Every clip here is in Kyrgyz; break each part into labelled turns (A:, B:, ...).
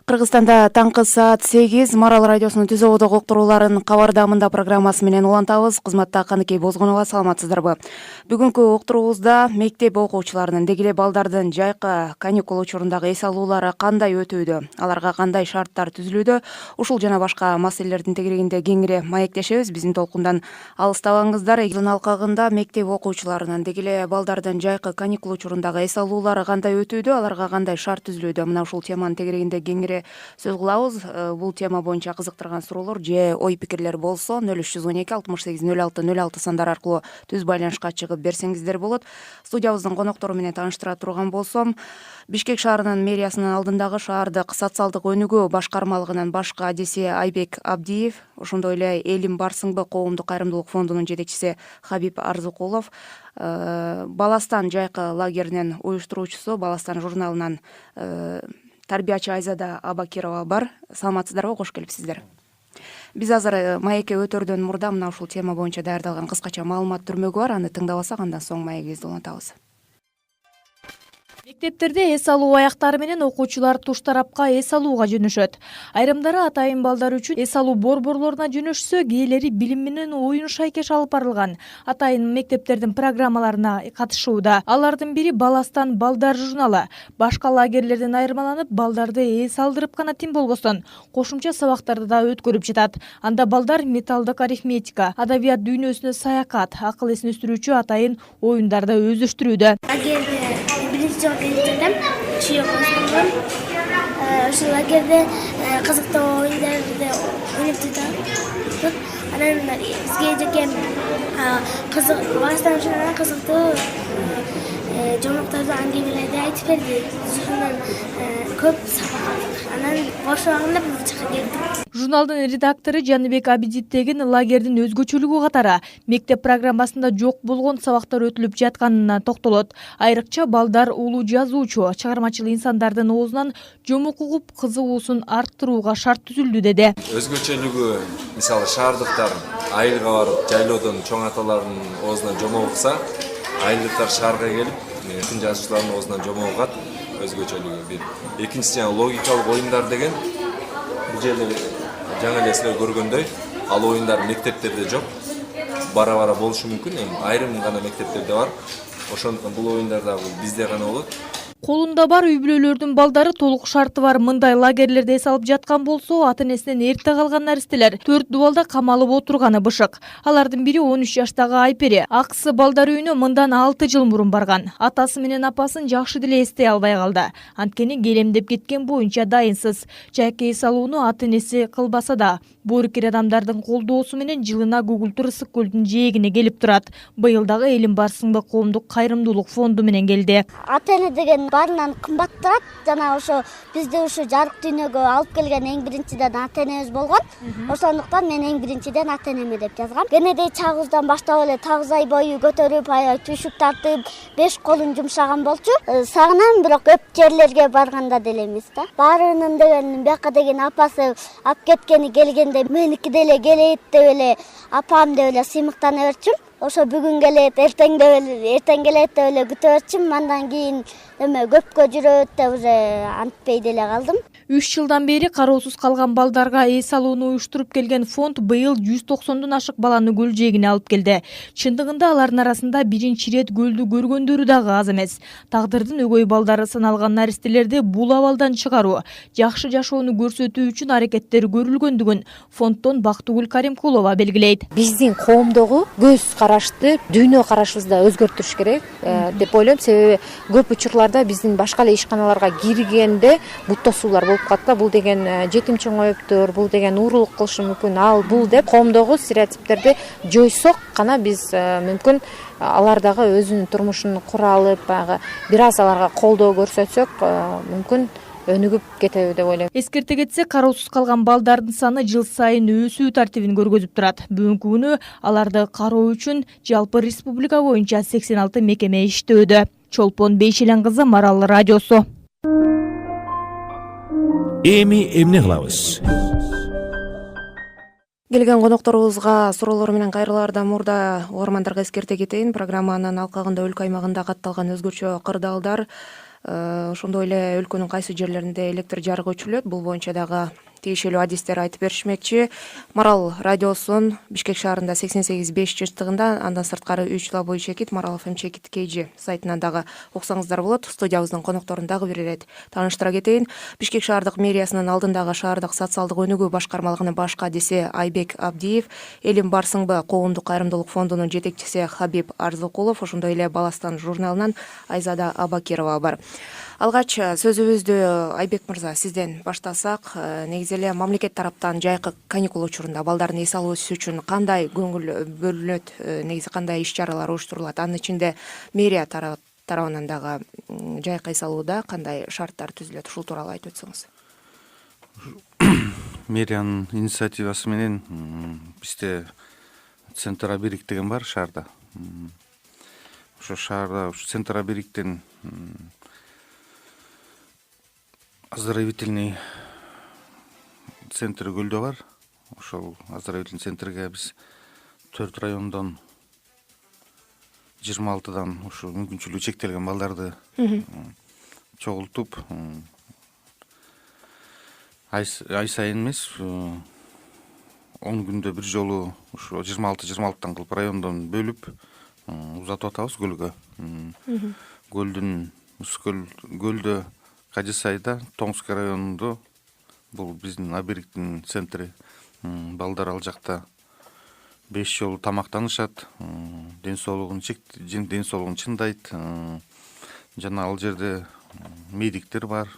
A: Кыргызстанда таңкы саат 8 Марал радиосунун түз ободок уктурууларын кабардамында программасы менен улантабыз. Кызматта Каныкей Бозгонова, саламатсыздарбы? Бүгүнкү уктуруубузда мектеп окуучуларынын, деги эле балдардын жайкы каникул учурундагы эс алуулары кандай өтүүдө, аларга кандай шарттар түзүлүүдө, ушул жана башка маселелердин тегерегинде кеңири маектешебиз. Биздин толкундан алыстабаңыздар. Элдин алкагында мектеп окуучуларынын, деги эле балдардын жайкы каникул учурундагы эс алуулары кандай өтүүдө, аларга кандай шарт түзүлүүдө, мына ушул теманын тегерегинде кеңири сөз кылабыз. Бул тема боюнча кызыктырган суроолор же ой пикирлер болсо 0312 68 06 06 сандар аркылуу түз байланышка чыгып берсеңиздер болот. Студиябыздын коноктору менен тааныштыра турган болсом, Бишкек шаарынын мэриясынын алдындагы шаардык социалдык өнүгүү башкармалыгынын башкы адиси Айбек Абдиев, ошондой эле Элим барсыңбы коомдук кайрымдуулук фондунун жетекчиси Хабиб Арзыкулов, Баластан жайкы лагеринин уюштуруучусу, Баластан журналынан тарбиячы Айзада Абакирова бар. Саламатсыздарбы, кош келипсиздер. Биз азыр маекке өтөрдөн мурда мына ушул тема боюнча даярдалган кыскача маалымат түрмөгү бар, аны тыңдап алсак, андан соң маегибизди улантабыз.
B: Мектептерде эс алуу аяктары менен окуучулар туш тарапка эс алууга жөнөшөт. Айрымдары атайын балдар үчүн эс алуу борборлоруна жөнөшсө, кээделери билим менен оюн шайкеш алып барылган атайын мектептердин программаларына катышууда. Алардын бири Баластан балдар журналы. Башка лагерлерден айырмаланып, балдарды эс алдырып гана тим болбостон, кошумча сабактарды да өткөрүп жатат. Анда балдар металлдык арифметика, адабият дүйнөсүнө саякат, акыл эсин өстүрүүчү атайын оюндарды өздөштүрүүдө.
C: Билдим, чүй козгонгон. Ошол лагерде кызыктуу оюндарды ойноп жатат. Анан бизге жеке кызык, баштан кызыктуу жомокторду, аңгемелерди айтып берди. Ошондон көп сабак алдык. Анан бош убагымда бул жака келдим.
B: Журналдын редактору Жаныбек Абидиттегин лагердин өзгөчөлүгү катары мектеп программасында жок болгон сабактар өтүлүп жатканына токтолот. Айрыкча балдар улуу жазуучу, чыгармачыл инсандардын оозунан жомок угуп кызыгуусун арттырууга шарт түзүлдү деди.
D: Өзгөчөлүгү, мисалы шаардыктар айылга барып жайлоодон чоң аталардын оозунан жомок укса, айылдыктар шаарга келип тың жазуучулардын оозунан жомок угат. Өзгөчөлүгү бир. Экинчиси логикалык оюндар деген бул жерде жаңы эле силер көргөндөй, ал оюндар мектептерде жок. Бара-бара болушу мүмкүн, айрым гана мектептерде бар. Ошондуктан бул оюндар дагы бизде гана болот.
B: Колунда бар үй бүлөлөрдүн балдары толук шарты бар мындай лагерлерде эс алып жаткан болсо, ата-энесинен эрте калган наристелер 4 дубалда камалып отурганы бышык. Алардын бири 13 жаштагы Айпери. Аксы балдар үйүнө мындан 6 жыл мурун барган. Атасы менен апасын жакшы деле эстей албай калды. Анткени келемдеп кеткен боюнча дайынсыз. Жайкы эс алууну ата-энеси кылбаса да, боорукер адамдардын колдоосу менен жылына Гугултур Ысык көлдүн жээгине келип турат. Быйыл дагы Элим барсыңбы коомдук кайрымдуулук фонду менен келди.
E: Ата-эне деген баарынан кымбат турат. Жана ошо бизди ушу жарык дүйнөгө алып келген эң биринчиден ата-энебиз болгон. Ошондуктан мен эң биринчиден ата-энеме деп жазгам. Кенедей чагыбыздан баштап эле 9 ай бою көтөрүп, аябай түшүк тартып, 5 колун жумшаган болчу. Сагынам, бирок көп жерлерге барганда деле эмес да. Баарынын деген бияка деген апасы алып кеткени келгенде меники деле келет деп эле, апам деп эле сыймыктана берчүм. Ошо бүгүн келет, эртең келет деп эле күтө берчүм. Андан кийин көпкө жүрөт деп уже антпей деле калдым.
B: 3 жылдан бери кароосуз калган балдарга эс алууну уюштуруп келген фонд быйыл 190дон ашык баланы көл жээгине алып келди. Чындыгында алардын арасында биринчи ирет көлдү көргөндөрү дагы аз эмес. Тагдырдын өгөй балдары саналган наристелерди бул абалдан чыгаруу, жакшы жашоону көрсөтүү үчүн аракеттер көрүлгөндүгүн фонддон Бактыгүл Каримкулова белгилейт.
F: Биздин коомдогу көз карашты, дүйнө карашыбызды өзгөртүш керек деп ойлойм. Себеби көп учурларда биздин башка эле ишканаларга киргенде буттосуулар болуп калат. Бул деген жетим чоңоюптур, бул деген уурулук кылышы мүмкүн, ал бул деп коомдогу стереотиптерди жойсок гана биз мүмкүн алар дагы өзүнүн турмушун кура алып, бир аз аларга колдоо көрсөтсөк, мүмкүн өнүгүп кетеби деп ойлойм.
B: Эскерте кетсе, кароосуз калган балдардын саны жыл сайын өсүү тартибин көргөзүп турат. Бүгүнкү күнү аларды кароо үчүн жалпы республика боюнча 86 мекеме иштөөдө. Чолпон Бейшелен кызы, Марал радиосу.
G: Эми эмне кылабыз?
A: Келген конокторубузга суроолор менен кайрылаардан мурда угармандарга эскерте кетейин. Программанын алкагында өлкө аймагында катталган өзгөчө кырдаалдар Ошондой эле өлкөнүн кайсы жерлеринде электр жарыгы өчүрүлөт, бул боюнча дагы тиешелүү адистер айтып беришмекчи. Марал радиосунун Бишкек шаарында 88,5 чычтыгында, андан сырткары 3 чекит, Марал FM чекит KG сайтынан дагы уксаңыздар болот. Студиябыздын конокторун дагы бир ирет тааныштыра кетейин. Бишкек шаардык мэриясынын алдындагы шаардык социалдык өнүгүү башкармалыгынын баш кадиси Айбек Абдиев, Элим барсыңбы коомдук кайрымдуулук фондунун жетекчиси Хабиб Арзыкулов, ошондой эле Баластан журналынан Айзада Абакирова бар. Алгач сөзүбүздү Айбек мырза сизден баштасак, негизи эле мамлекет тараптан жайкы каникул учурунда балдардын эс алуусу үчүн кандай көңүл бөлүнөт, негизи кандай иш-чаралар уюштурулат? Анын ичинде мэрия тарабынан дагы жайкы эс алууда кандай шарттар түзүлөт? Ушул тууралуу айтып өтсөңүз.
H: Мэриянын инициативасы менен бизде Центр Аберик деген бар шаарда. Ошо шаарда Центр Абериктен оздоровительный центр Көлдө бар. Ошол оздоровительный центрге биз 4 райондон 26дан ушу мүмкүнчүлүгү чектелген балдарды чогултуп, ай сайын эмес, 10 күндө бир жолу ушу 26-26тан кылып райондон бөлүп узатып атабыз көлгө. Көлдө Кадисайда, Тоңской районунда, бул биздин Абериктин центри, балдар ал жакта 5 жолу тамактанышат, ден соолугун чындайт, жана ал жерде медиктер бар,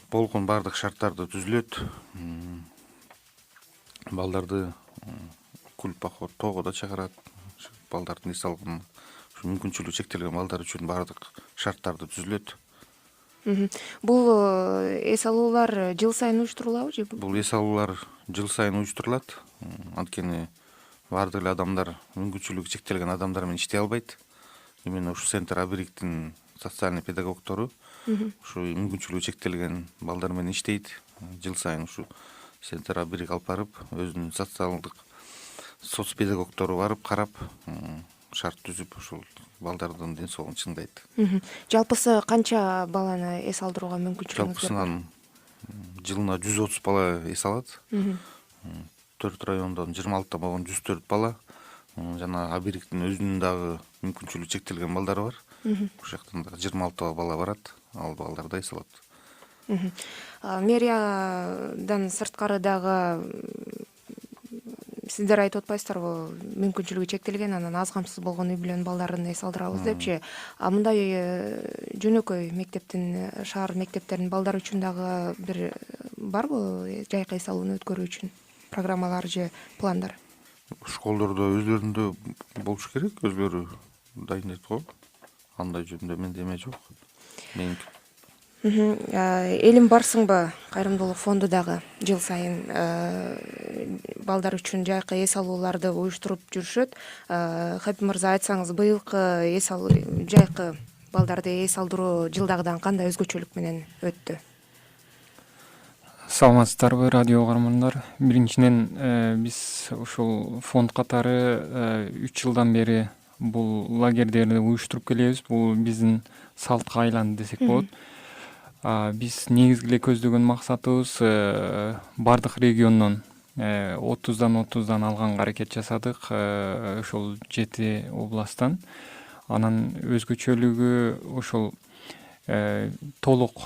H: болгон бардык шарттарды түзүлөт, балдарды культ поход тоого чыгарат, балдардын эс алган мүмкүнчүлүгү чектелген балдар үчүн бардык шарттарды түзүлөт.
A: Бул эс алуулар жыл сайын уюштурулабы же?
H: Бул эс алуулар жыл сайын уюштурулат. Анткени бардык эле адамдар, мүмкүнчүлүгү чектелген адамдар менен иштей албайт. Именно ушу Центр Абериктин социальный педагогтору ушу мүмкүнчүлүгү чектелген балдар менен иштейт. Жыл сайын ушу Центр Аберик алып барып, өзүнүн соцпедагогтору барып карап, шарт түзүп, ушул балдардын ден соолугун чындайт.
A: Жалпысы канча баланы эс алдырууга мүмкүнчүлүгүңүз бар?
H: Жалпысынан жылына 130 бала эс алат. 4 райондон 26 болгон 104 бала. Жана Абериктин өзүнүн дагы мүмкүнчүлүгү чектелген балдары бар. Ушул жактан дагы 26 бала барат. Ал балдар да эс алат.
A: Мэриядан сырткары дагы сиздер айтып атпайсыздарбы, мүмкүнчүлүгү чектелген, анан аз камсыз болгон үй бүлөнүн балдарын эс алдырабыз депчи. Мындай жөнөкөй мектептин, шаар мектептеринин балдары үчүн дагы бир барбы жайкы эс алууну өткөрүү үчүн программалар же пландар?
H: Школдордо өзлөрүндө болуш керек, өзлөрү дайындайт го. Андай жөнүндө менде эме жок.
A: Элим барсыңбы кайрымдуулук фонду дагы жыл сайын балдар үчүн жайкы эс алууларды уюштуруп жүрүшөт. Хабиб мырза, айтсаңыз, быйылкы жайкы балдарды эс алдыруу жылдагыдан кандай өзгөчөлүк менен өттү?
I: Саламатсыздарбы, радио угармандар. Биринчиден биз ушул фонд катары 3 жылдан бери бул лагердерди уюштуруп келебиз. Бул биздин салтка айланды десек болот. Биз негизги эле көздөгөн максатыбыз бардык региондон 30дан алганга аракет жасадык. Ошол 7 областтан. Анан өзгөчөлүгү ошол толук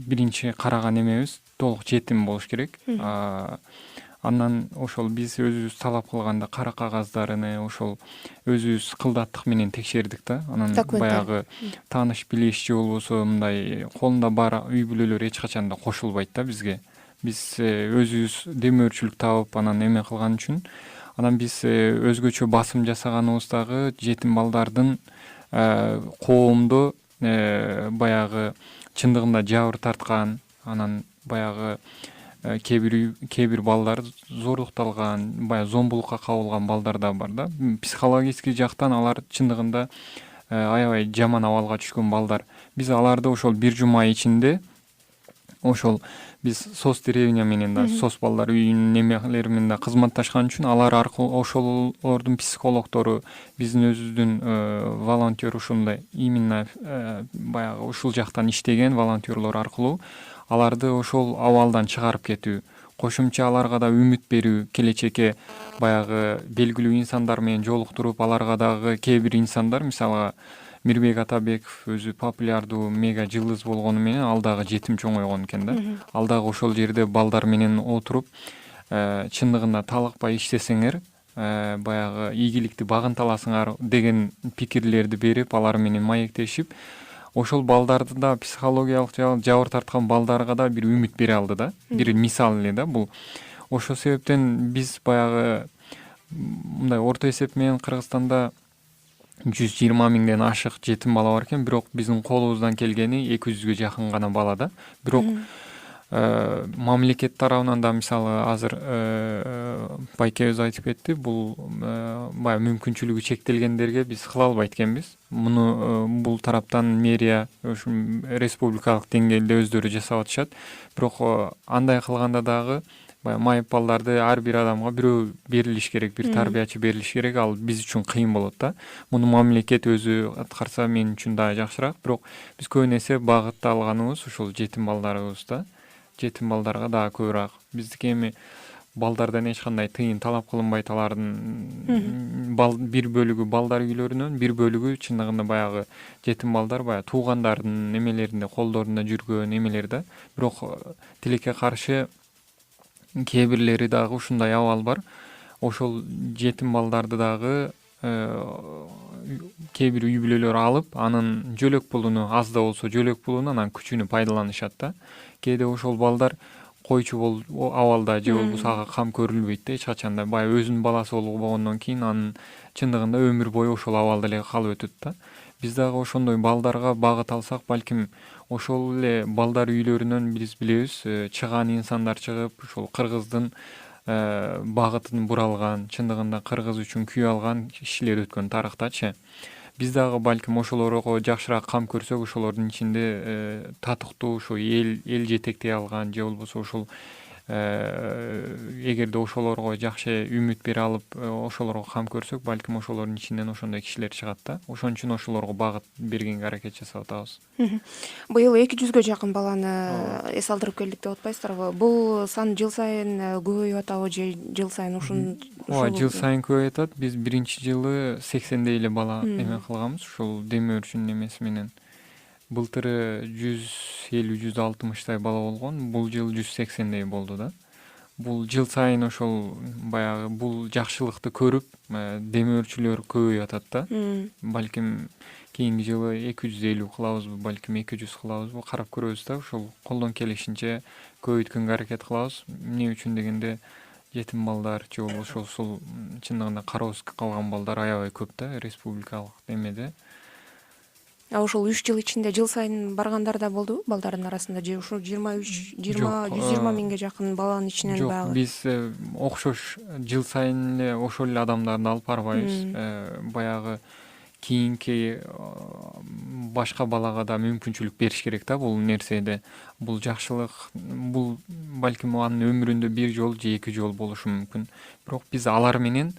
I: биринчи караган эмебиз, толук жетим болуш керек. Андан ошол биз өзүбүз талап кылганда кара кагаздарын ошол өзүбүз кылдаттык менен текшердик да. Анан баягы тааныш билиш же болбосо мындай колунда бар үй бүлөлөр эч качан да кошулбайт да бизге. Биз өзүбүз демөөрчүлүк табып анан эме кылган үчүн анан биз өзгөчө басым жасаганыбыз дагы жетим балдардын коомдо баягы чындыгында жабыр тарткан, анан баягы кээ бир балдар зордукталган, баягы зомбулукка кабылган балдар да бар да. Психологический жактан алар чындыгында аябай жаман абалга түшкөн балдар. Биз аларды ошол 1 жума ичинде ошол биз сос деревня менен да сос балдар үйүнүн немелери менен да кызматташкан үчүн алар аркылуу ошолордун психологдору биздин өзүбүздүн волонтер ушундай именно баягы ушул жактан иштеген волонтерлор аркылуу аларды ошол абалдан чыгарып кетүү, кошумча аларга да үмүт берүү, келечекке баягы белгилүү инсандар менен жолуктуруп, аларга дагы кээ бир инсандар, мисалга Мирбек Атабеков өзү популярдуу мега жылдыз болгону менен ал дагы жетим чоңойгон экен да. Ал дагы ошол жерде балдар менен отуруп, чындыгында талыкпай иштесеңер, баягы ийгиликти багынталасыңар деген пикирлерди берип, алар менен маектешип, ошол балдарды да психологиялык жабыр тарткан балдарга да бир үмүт бере алды да. Бир мисал эле да бул. Ошол себептен биз баягы мындай орто эсеп менен Кыргызстанда 120 миңден ашык жетим бала бар экен, бирок биздин колубуздан келгени 200гө жакын гана бала да. Бирок мамлекет тарабынан да мисалы азыр байке өзү айтып кетти, бул баягы мүмкүнчүлүгү чектелгендерге биз кыла албайт экенбиз. Муну бул тараптан мэрия ушу республикалык деңгээлде өздөрү жасап атышат. Бирок андай кылганда дагы баягы майып балдарды ар бир адамга бирөө берилиш керек, бир тарбиячы берилиш керек. Ал биз үчүн кыйын болот да. Муну мамлекет өзү аткарса мен үчүн дагы жакшыраак. Бирок биз көбүн эсе багытталганыбыз ушул жетим балдарыбызда. Жетим балдарга дагы көбүрөөк. Биздики эми балдардан эч кандай тыйын талап кылынбайт. Алардын бир бөлүгү балдар үйлөрүнөн, бир бөлүгү чындыгында баягы жетим балдар баягы туугандардын немелеринде, колдорунда жүргөн эмелер да. Бирок тилекке каршы кээ бирлери дагы ушундай абал бар. Ошол жетим балдарды дагы кээ бир үй бүлөлөр алып, анын жөлөк пулуну, аз да болсо жөлөк пулуну, анан күчүнү пайдаланышат да. Кээде ошол балдар койчу абалда же болбосо ага кам көрүлбөйт да эч качан да. Баягы өзүнүн баласы болгондон кийин анын чындыгында өмүр бою ошол абалда эле калып өтөт да. Биз дагы ошондой балдарга багыт алсак, балким ошол эле балдар үйлөрүнөн биз билебиз, чыган инсандар чыгып, ошол кыргыздын багытын буралган, чындыгында кыргыз үчүн күй алган кишилер өткөн тарыхтачы. Биз дагы балким ошолорго жакшыраак кам көрсөк, ошолордун ичинде татыктуу ушу эл жетектей алган же болбосо ошол эгерде ошолорго жакшы үмүт бере алып, ошолорго кам көрсөк, балким ошолордун ичинен ошондой кишилер чыгат да. Ошон үчүн ошолорго багыт бергенге аракет жасап атабыз.
A: Быйыл 200гө жакын баланы эс алдырып келдик деп атпайсыздарбы? Бул сан жыл сайын көбөйүп атабы же жыл сайын ушун?
I: Ооба, жыл сайын көбөйүп атат. Биз биринчи жылы 80дей эле бала эме кылганбыз, ушул демөө өрчүнүн эмеси менен. Былтыры 150-160 бала болгон, бул жыл 180дей болду да. Бул жыл сайын ошол баягы бул жакшылыкты көрүп, демөөрчүлөр көбөйүп атат да. Балким кийинки жылы 250 кылабызбы, балким 200 кылабызбы, карап көрөбүз да. Ошол колдон келишинче көбөйткөнгө аракет кылабыз. Эмне үчүн дегенде жетим балдар же болбосо ушул чындыгында кароосуз калган балдар аябай көп да республикалык эмеде.
A: Ошол 3 жыл ичинде жыл сайын баргандар да болдубу балдардын арасында, же ушул 120 миңге жакын баланын ичинен
I: Жок,
A: баягы?
I: биз окшош жыл сайын эле ошол эле адамдарды алып барбайбыз. Баягы кийинки башка балага да мүмкүнчүлүк бериш керек да бул нерседе. Бул жакшылык, бул балким анын өмүрүндө бир жол же эки жол болушу мүмкүн. Бирок биз алар менен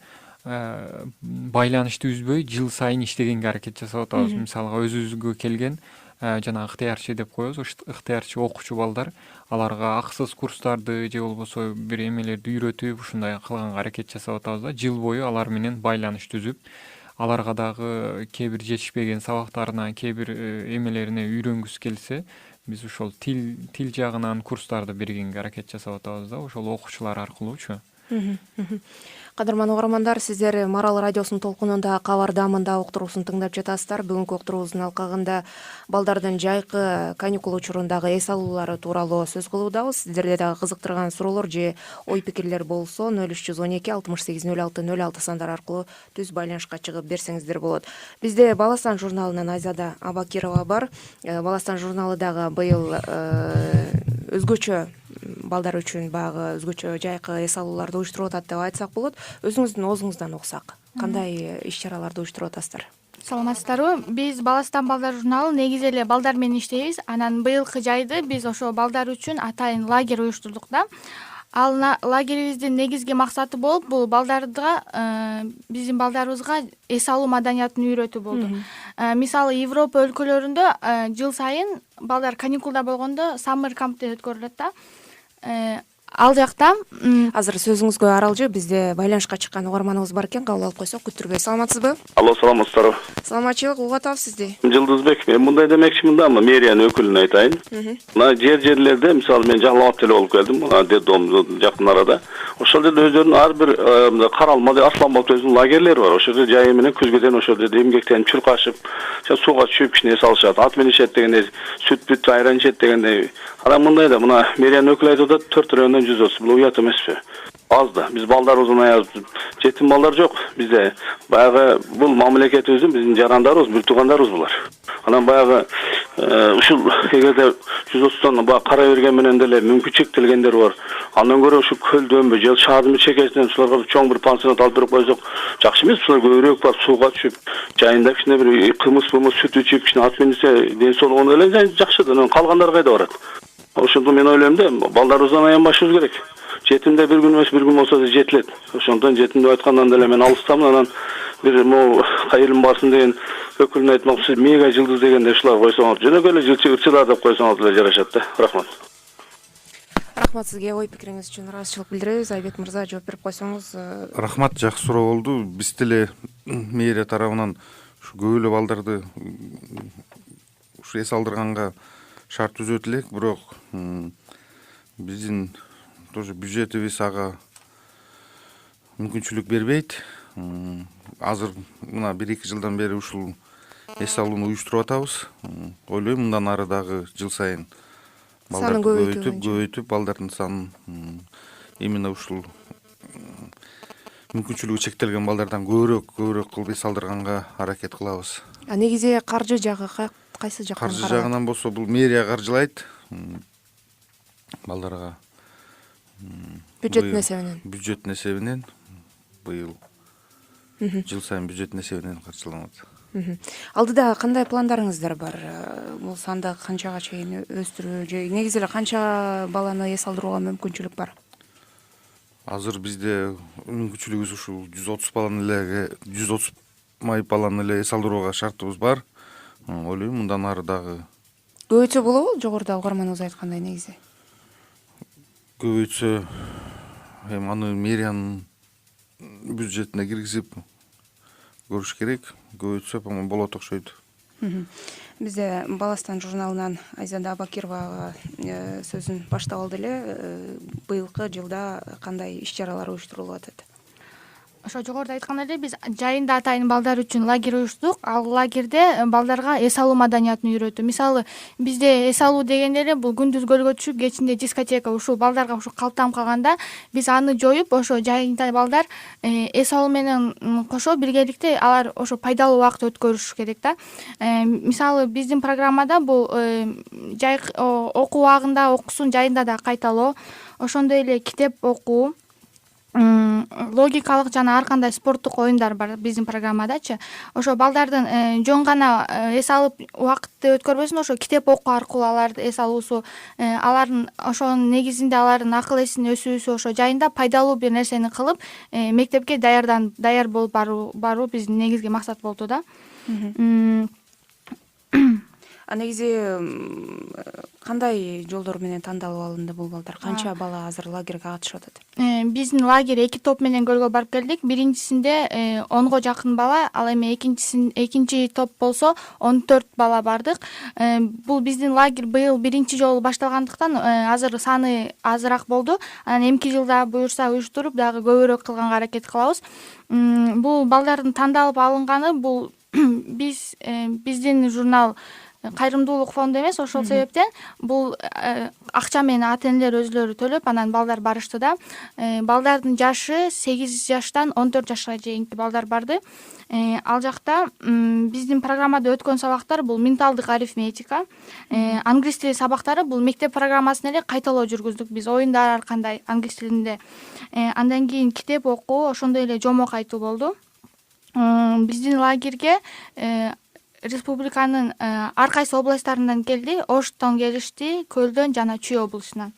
I: байланышты үзбөй жыл сайын иштегенге аракет жасап атабыз. Мисалга өзүбүзгө келген жана ыктыярчы деп коебуз, ыктыярчы окуучу балдар, аларга акысыз курстарды же болбосо бир эмелерди үйрөтүп, ушундай кылганга аракет жасап атабыз да. Жыл бою алар менен байланыш түзүп, аларга дагы кээ бир жетишпеген сабактарына, кээ бир эмелерине үйрөнгүсү келсе, биз ошол тил жагынан курстарды бергенге аракет жасап атабыз да, ошол окуучулар аркылуучу.
A: Кадырман угармандар, сиздер Марал радиосунун толкунунда кабардамында уктуруусун тыңдап жатасыздар. Бүгүнкү уктуруубуздун алкагында балдардын жайкы каникул учурундагы эс алуулары тууралуу сөз кылуудабыз. Сиздерде дагы кызыктырган суроолор же ой пикирлер болсо 0312 68 06 06 сандар аркылуу түз байланышка чыгып берсеңиздер болот. Бизде Баластан журналынын Айзада Абакирова бар. Баластан журналы дагы быйыл өзгөчө балдар үчүн баягы өзгөчө жайкы эс алууларды уюштуруп атат деп айтсак болот. Өзүңүздүн оозуңуздан уксак, кандай иш чараларды уюштуруп атасыздар?
J: Саламатсыздарбы? Биз Баластан балдар журналы негизи эле балдар менен иштейбиз. Анан быйылкы жайды биз ошо балдар үчүн атайын лагерь уюштурдук да. Ал лагерибиздин негизги максаты болуп, бул балдарга, биздин балдарыбызга эс алуу маданиятын үйрөтүү болду. Мисалы Европа өлкөлөрүндө жыл сайын балдар каникулда болгондо саммер камптер өткөрүлөт да. Ал жакта
A: азыр сөзүңүзгө аралжы бизде байланышка чыккан угарманыбыз бар экен, кабыл алып койсок. Күттүрбөй, саламатсызбы?
K: Алло, саламатсыздарбы?
A: Саламатчылык, угуп атабыз сизди.
K: Жылдызбек, мен мындай демекчимин да, мэриянын өкүлүнө айтайын. Мына жерлерде, мисалы мен Жалалабад эле болуп келдим, Деддом жакын арада. Ошол жерде өздөрүнүн ар бир Каралмада, Арсланболтто өзүнүн лагерлери бар. Ошол жерде жайы менен күзгүдөн ошол жерде эмгектенип чуркашып, сууга түшүп кичине эс алышат. Ат менен ичет дегенде, сүт айран ичет дегенде. Анан мындай да, мына мэриянын өкүлү айтып атат, 4 райондон 130. Бул уят эмеспи? Аз да. Биз балдарыбыздын аябыз жетим балдар жок. Бизде баягы бул мамлекетибиздин биздин жарандарыбыз, бир туугандарыбыз булар. Анан баягы ушул эгерде 130тан баягы карай берген менен деле мүмкүнчүлүк келгендер бар. Андан көрө ушу көлдөнбү же шаардын чекесинен ушуларга чоң бир пансионат алып берип койсок, жакшы эмес? Ушулар көбүрөөк барып сууга түшүп, жайында кичине бир кымыз сүт ичип, кичине ат минсе, ден соолугуна эле жакшы да. Анан калгандар кайда барат? Ошондо мен ойлойм да, балдарыбыздан аянбашыбыз керек. Жетимде бир күн эмес, бир күн болсо да жетилет. Ошондон жетим деп айткандан деле мен алыстамын. Анан бир могу кайрым барсын деген өкүлүнө айтмакчы, мега жылдыз дегенде ушулар койсоңор, жөнөкөй эле ырчылар деп койсоңор деле жарашат да. Рахмат.
A: Рахмат сизге, ой пикириңиз үчүн ыраазычылык билдиребиз. Айбек мырза, жооп берип койсоңуз.
H: Рахмат, жакшы суроо болду. Биз деле мэрия тарабынан ушу көп эле балдарды ушу эс алдырганга шарт түзөт элек, бирок биздин тоже бюджетибиз ага мүмкүнчүлүк бербейт. Азыр мына 1-2 жылдан бери ушул эс алууну уюштуруп атабыз. Ойлойм, мындан ары дагы жыл сайын балдарды көбөйтүп, балдардын санын именно ушул мүмкүнчүлүгү чектелген балдардан көбүрөөк кылып эс алдырганга аракет кылабыз.
A: Негизи каржы жагы кайсы жактан?
H: Каржы жагынан болсо бул мэрия каржылайт балдарга. Бюджеттин эсебинен быйыл жыл сайын бюджеттин эсебинен каржыланат.
A: Алдыда кандай пландарыңыздар бар? Бул санды канчага чейин өстүрүү же негизи эле канча баланы эс алдырууга мүмкүнчүлүк бар?
H: Азыр бизде мүмкүнчүлүгүбүз ушул 130 баланы эле эс алдырууга шартыбыз бар. Ойлойм, мындан ары дагы
A: көбөйтсө болобу? Жогоруда угарманыбыз айткандай негизи.
H: Көбөйтсө, аны мэриянын бюджетине киргизип көрүш керек. Көбөйтсө болот окшойт.
A: Бизде Баластан журналынан Айзада Абакировага сөзүн баштап алды эле. Быйылкы жылда кандай иш-чаралар уюштурулуп атат?
J: Ошо жогоруда айткандай эле биз жайында атайын балдар үчүн лагерь уюштук. Ал лагерде балдарга эс алуу маданиятын үйрөтүү. Мисалы, бизде эс алуу дегенде эле бул күндүз көлгө түшүп, кечинде дискотека, ушул балдарга ушу калтанып калганда, биз аны жоюп, ошо жайында балдар эс алуу менен кошо биргеликте алар ошо пайдалуу убакыт өткөрүш керек да. Мисалы, биздин программада бул жай окуу убагында окуусун жайында да кайталоо, ошондой эле китеп окуу, логикалык жана ар кандай спорттук оюндар бар биздин программадачы. Ошо балдардын жөн гана эс алып убакытты өткөрбөсүн, ошо китеп окуу аркылуу алардын эс алуусу, алардын ошонун негизинде алардын акыл эсинин өсүүсү, ошо жайында пайдалуу бир нерсени кылып, мектепке даяр болуп баруу биздин негизги максат болду да.
A: Негизи кандай жолдор менен тандалып алынды бул балдар? Канча бала азыр лагерге катышып атат?
J: Биздин лагерь 2 топ менен көлгө барып келдик. Биринчисинде 10го жакын бала, ал эми экинчи топ болсо 14 бала бардык. Бул биздин лагерь быйыл биринчи жолу башталгандыктан азыр саны азыраак болду. Анан эмки жылда буюрса уюштуруп дагы көбүрөөк кылганга аракет кылабыз. Бул балдардын тандалып алынганы бул биздин журнал кайрымдуулук фонду эмес, ошол себептен бул акча менен ата энелер өзүлөрү төлөп, анан балдар барышты да. Балдардын жашы 8 жаштан 14 жашка чейинки балдар барды. Ал жакта биздин программада өткөн сабактар бул менталдык арифметика, англис тили сабактары бул мектеп программасын эле кайталоо жүргүздүк биз, оюндар ар кандай англис тилинде. Андан кийин китеп окуу, ошондой эле жомок айтуу болду. биздин лагерге республиканын ар кайсы областтарынан келди. Оштон келишти, Көлдөн жана Чүй облусунан.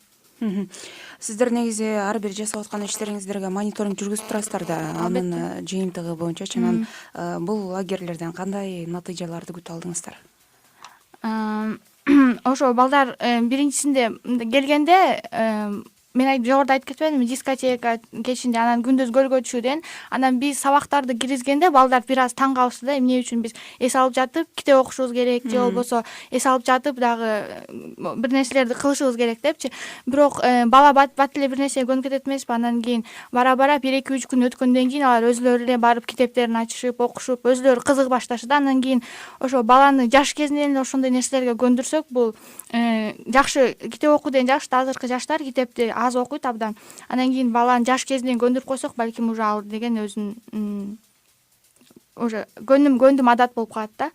A: Сиздер негизи ар бир жасап аткан иштериңиздерге мониторинг жүргүзүп турасыздар да, анын жыйынтыгы боюнча. Анан бул лагерлерден кандай натыйжаларды күтүп алдыңыздар?
J: Ошо балдар биринчисинде келгенде мен жогоруда айтып кетпедимби, дискотека кечинде, анан күндүз көлгө түшүүдөн, анан биз сабактарды киргизгенде балдар бир аз таң калышты да, эмне үчүн биз эс алып жатып китеп окушубуз керек, же болбосо эс алып жатып дагы бир нерселерди кылышыбыз керек депчи. Бирок бала бат эле бир нерсеге көнүп кетет эмеспи, анан кийин бара 1-2-3 күн өткөндөн кийин алар өзлөрү эле барып китептерин ачышып, окушуп, өзлөрү кызык башташты да. Андан кийин ошо баланы жаш кезинен эле ошондой нерселерге көндүрсөк, бул жакшы китеп окууден жакшы да, азыркы жаштар китепти аз окуйт абдан. Анан кийин баланы жаш кезинен көндүрүп койсок, балким уже ал деген өзүнүн уже көндүм адат болуп калат да.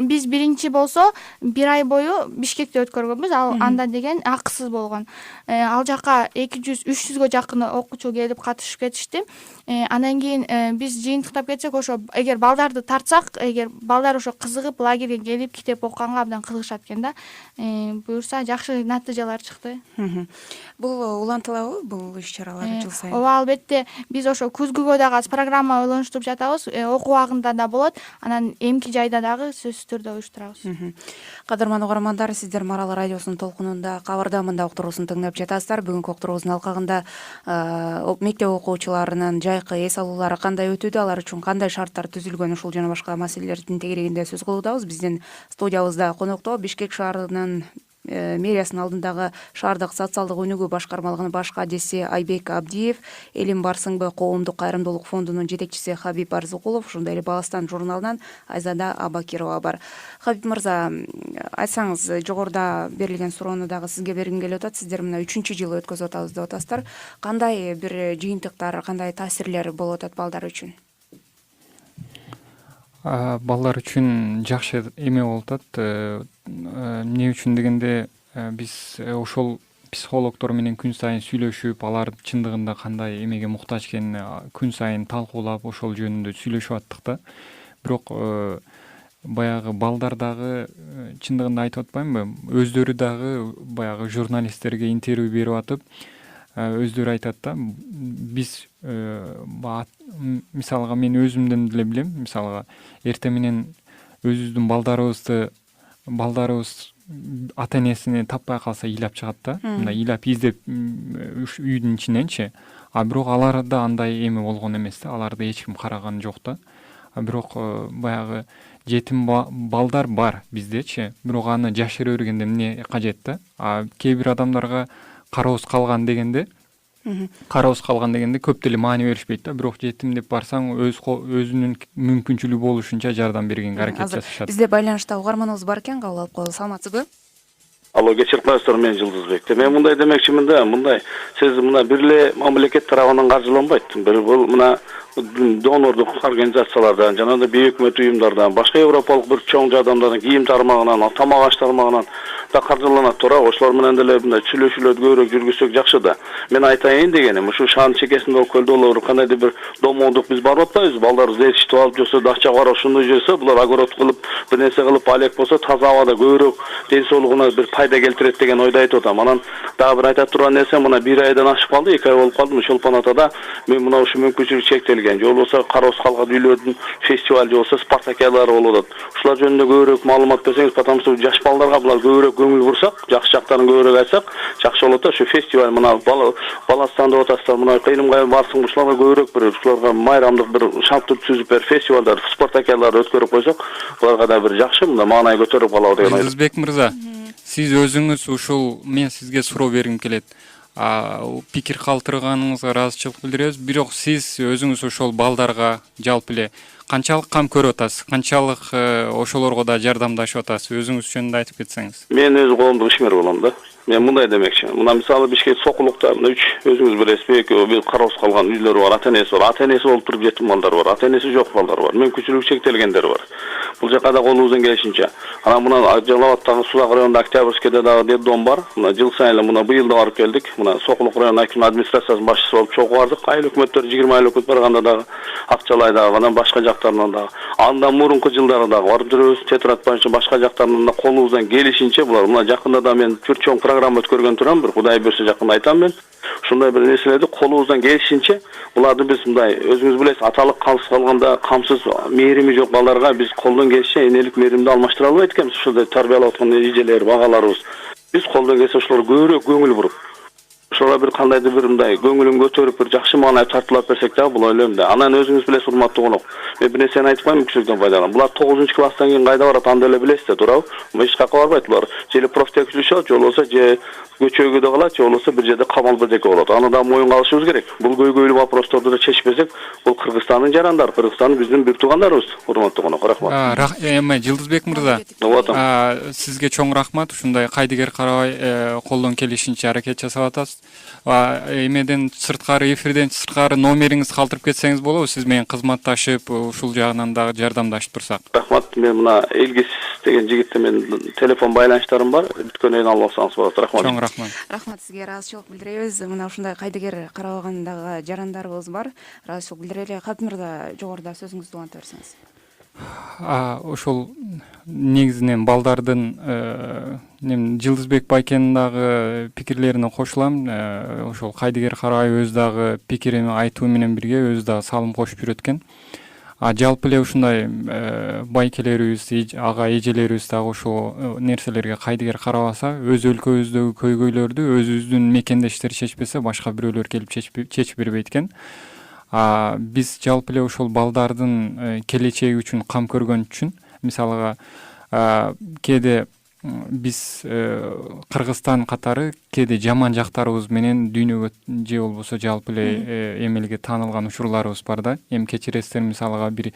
J: Биз биринчи болсо 1 ай бою Бишкекте өткөргөнбүз. Анда деген акысыз болгон. Ал жака 200-300гө жакын окуучу келип катышып кетишти. Андан кийин биз жыйынтыктап кетсек, ошо эгер балдарды тартсак, эгер балдар ошо кызыгып лагерге келип китеп окуганга абдан кызыгышат экен да. Буюрса жакшы натыйжалар чыкты.
A: Бул улантылабы бул иш-чаралар жыл сайын?
J: Ооба, албетте. Биз ошо күзгүгө дагы программа ойлонуштуруп жатабыз. Окуу убагында да болот. Анан эмки жайда дагы сөзсүз түрдө уюштурабыз.
A: Кадырман угармандар, сиздер Марал радиосунун толкунунда кабардамында уктуруусун тыңдап жатасыздар. Бүгүнкү уктуруубуздун алкагында мектеп окуучуларынын жайкы эс алуулары кандай өтүүдө, алар үчүн кандай шарттар түзүлгөн, ушул жана башка маселелердин тегерегинде сөз кылуудабыз. Биздин студиябызда конокто Бишкек шаарынын мэриясынын алдындагы шаардык социалдык өнүгүү башкармалыгынын баш кадиси Айбек Абдиев, Элим Барсыңбы коомдук кайрымдуулук фондунун жетекчиси Хабиб Арзыкулов, ошондой эле Баластан журналынан Айзада Абакирова бар. Хабиб мырза, айтсаңыз, жогоруда берилген суроону дагы сизге бергим келип атат. Сиздер мына 3-жыл өткөзүп атабыз деп атасыздар. Кандай бир жыйынтыктар, кандай таасирлер болуп атат балдар үчүн?
I: Балдар үчүн жакшы эме болуп атат. Эмне үчүн дегенде, биз ошол психологдор менен күн сайын сүйлөшүп, алар чындыгында кандай эмеге муктаж экенин күн сайын талкуулап, ошол жөнүндө сүйлөшүп аттык да. Бирок баягы балдар дагы чындыгында айтып атпаймынбы, өздөрү дагы баягы журналисттерге интервью берип атып, өздөрү айтат да, биз мисалга мен өзүмдөн деле билем, мисалга эртең менен өзүбүздүн балдарыбыз ата-энесини таппай калса ыйлап чыгат да. Мындай ыйлап издеп үйдүн ичиненчи. Бирок аларда андай эме болгон эмес да, аларды эч ким караган жок да. Бирок баягы жетим балдар бар биздечи. Бирок аны жашыра бергенде эмне кажет да? Кээ бир адамдарга кароосуз калган дегенде көп деле маани беришпейт да. Бирок жетим деп барсаң, өзүнүн мүмкүнчүлүгү болушунча жардам бергенге аракет жасашат.
A: Бизде байланышта угарманыбыз бар экен, кабыл алып коелу. Саламатсызбы?
K: Алло, кечирип коесуздар, мен Жылдызбек. Мен мындай демекчимин да, мындай сиз мына бир эле мамлекет тарабынан каржыланбайт. Бир бул мына донорлук организациялардан, жана да бейөкмөт уюмдардан, башка европалык бир чоң жардамдардан, кийим тармагынан, тамак аш тармагынан да каржыланат тура. Ошолор менен деле мындай сүйлөшүүлөрдү көбүрөөк жүргүзсөк жакшы да. Мен айтайын дегеним, ушу шаардын чекесинде Көлдө болобу, кандайдыр бир домоодук биз барып атпайбыз. Балдарыбыз ээрчитип алып жүрсө, акча карап ошондой жүрсө, булар огород кылып, бир нерсе кылып алек болсо, таза абада көбүрөөк ден соолугуна бир пайда келтирет деген ойду айтып атам. Анан дагы бир айта турган нерсе, мына 1 айдан ашып калды, 2 ай болуп калды. Чолпон атада мен мына ушу мүмкүнчүлүк чектелген, же болбосо кароосуз калган үйлөрдүн фестиваль, же болбосо спартакиадалары болуп атат. Ушулар жөнүндө көбүрөөк маалымат берсеңиз, потому что жаш балдарга булар көбүрөөк көңүл бурсак, жакшы жактарын көбүрөөк айтсак, жакшы болот да. Ушу фестиваль мына Баластан деп атасыздар, мына Элимгай Барсың, ушуларга көбүрөөк бир ушуларга майрамдык бир шарттуу түзүп берип, фестивалдар, спартакиадалар өткөрүп койсок, буларга да бир жакшы мына маанай көтөрүп калабы деген ой.
I: Жылдызбек мырза, сиз өзүңүз ушул, мен сизге суроо бергим келет. Пикир калтырганыңызга ыраазычылык билдиребиз. Бирок сиз өзүңүз ошол балдарга жалпы эле канчалык кам көрүп атасыз, канчалык ошолорго да жардамдашып атасыз, өзүңүз жөнүндө айтып кетсеңиз.
K: Мен өзү коомдук ишмер болом да. Мен мындай демекчи. Мына мисалы Бишкек Сокулукта 3 өзүңүз билесизби, бир кароосуз калган үйлөр бар, ата-энеси бар. Ата-энеси болуп туруп жетим балдар бар, ата-энеси жок балдар бар, мүмкүнчүлүгү чектелгендер бар. Бул жака да колубуздан келишинче. Анан мына Жалал Абадтагы Сулак районунда Октябрьскийде дагы детдом бар. Мына жыл сайын эле мына быйыл да барып келдик. Мына Сокулук район акимдин администрациясынын башчысы болуп чогуу бардык. Айыл өкмөттөр 20 айыл өкмөт барганда дагы Акчалайдагы анан башка жактарынан дагы. Андан мурунку жылдары дагы барып жүрөбүз. Тетрат боюнча башка жактарынан да колубуздан келишинче булар. Мына жакында да мен бир чоң программа өткөргөн турам. Бир Кудай берсе жакында айтам мен. Ушундай бир нерселерди колубуздан келишинче буларды биз мындай өзүңүз билесиз аталык камсыз калганда камсыз мээрими жок балдарга биз колдон келишинче энелик мээримди алмаштыра албайт экенбиз. Ушундай тарбиялап аткан эжелер, багаларыбыз. Биз колдон келсе ушуларга көбүрөөк көңүл буруп ошолор бир кандайдыр бир мындай көңүлүн көтөрүп бир жакшы маанай тартуулап берсек дагы бул ойлойм да. Анан өзүңүз билесиз урматтуу конок. Мен бир нерсени айтып коеюн мүмкүнчүлүктөн пайдаланып. Булар 9-класстан кийин кайда барат анда эле билесиз, туурабы? Эч жакка барбайт булар. Же профтек жүрүшөт, же болбосо же көчөгүдө калат, же болбосо бир жерде камал бирдеке болот. Аны да моюнга алышыбыз керек. Бул көйгөйлүү вопросторду да чечпесек, бул Кыргызстандын жарандары, Кыргызстан биздин бир туугандарыбыз. Урматтуу конок, рахмат.
I: Эми Жылдызбек мырза, сизге чоң рахмат. Ушундай кайдыгер карабай колдон келишинче аракет жасап атасыз. Эмеден сырткары, эфирден сырткары номериңиз калтырып кетсеңиз болобу? Сиз менен кызматташып, ушул жагынан дагы жардамдашып турсак.
K: Рахмат. Мен мына Элгис деген жигитте мен телефон байланыштарым бар. Бүткөнөн алып алсаңыз болот. Рахмат.
I: Чоң рахмат.
A: Рахмат сизге, ыраазычылык билдиребиз. Мына ушундай кайдыгер карабагандагы жарандарыбыз бар. Ыраазычылык билдирели. Кадыр мырза, жогоруда сөзүңүздү уланта берсеңиз.
I: Ошол негизинен балдардын Жылдызбек байкенин дагы пикирлерине кошулам. Ошол кайдыгер карабай өз дагы пикирин айтуу менен бирге өз дагы салым кошуп жүрөт. Жалпы эле ушундай байкелерибиз, ага эжелерибиз дагы ошол нерселерге кайдыгер карабаса, өз өлкөбүздөгү көйгөйлөрдү өзүбүздүн мекендештер чечпесе, башка бирөөлөр келип чечип бербейт экен. Биз жалпы эле ошол балдардын келечеги үчүн кам көргөн үчүн, мисалга кээде биз Кыргызстан катары кээде жаман жактарыбыз менен дүйнөгө же болбосо жалпы эле эмелге таанылган учурларыбыз бар да. Эми кечиресиздер, мисалга бир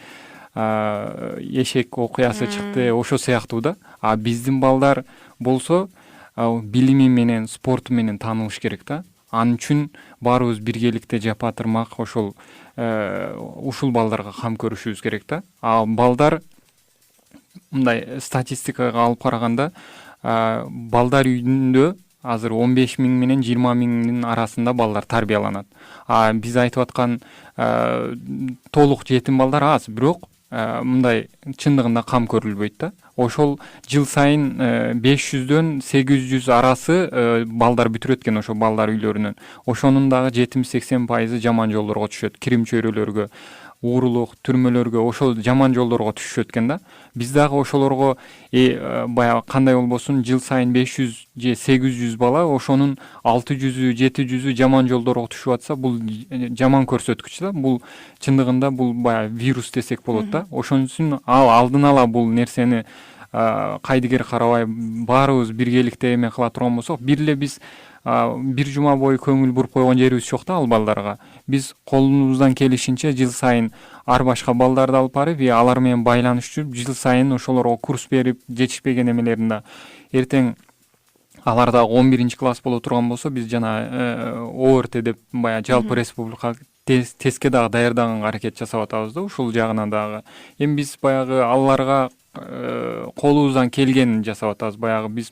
I: эшек окуясы чыкты, ошо сыяктуу да. Биздин балдар болсо билими менен, спорту менен таанылыш керек да. Анын үчүн баарыбыз биргеликте жапатырмак ушул балдарга кам көрүшүбүз керек да. Балдар мындай статистикага алып караганда, балдар үйүндө азыр 15 миң менен 20 миңдин арасында балдар тарбияланат. Биз айтып аткан толук жетим балдар аз, бирок мындай чындыгында кам көрүлбөйт да. Ошол жыл сайын 500дөн 800 арасы балдар бүтүрөт экен ошо балдар үйлөрүнөн. Ошонун дагы 70-80% жаман жолдорго түшөт. Кирим чөйрөлөргө, уурулук, түрмөлөргө, ошол жаман жолдорго түшүшөт экен да. Биз дагы ошолорго баягы кандай болбосун жыл сайын 500 же 800 бала, ошонун 600-700 жаман жолдорго түшүп атса, бул жаман көрсөткүч да. Бул чындыгында бул баягы вирус десек болот да. Ошон үчүн алдын ала бул нерсени кайдыгер карабай баарыбыз биргеликте эме кыла турган болсок, бир эле биз бир жума бою көңүл буруп койгон жерибиз жок да ал балдарга. Биз колубуздан келишинче жыл сайын ар башка балдарды алып барып, алар менен байланыш жүрүп, жыл сайын ошолорго курс берип, жетишпеген эмелерин да эртең алар да 11-класс боло турган болсо, биз жана ОРТ деп баягы жалпы республика тестке дагы даярдаганга аракет жасап атабыз да, ушул жагынан дагы. Эми биз баягы аларга колубуздан келгенин жасап атабыз. Баягы биз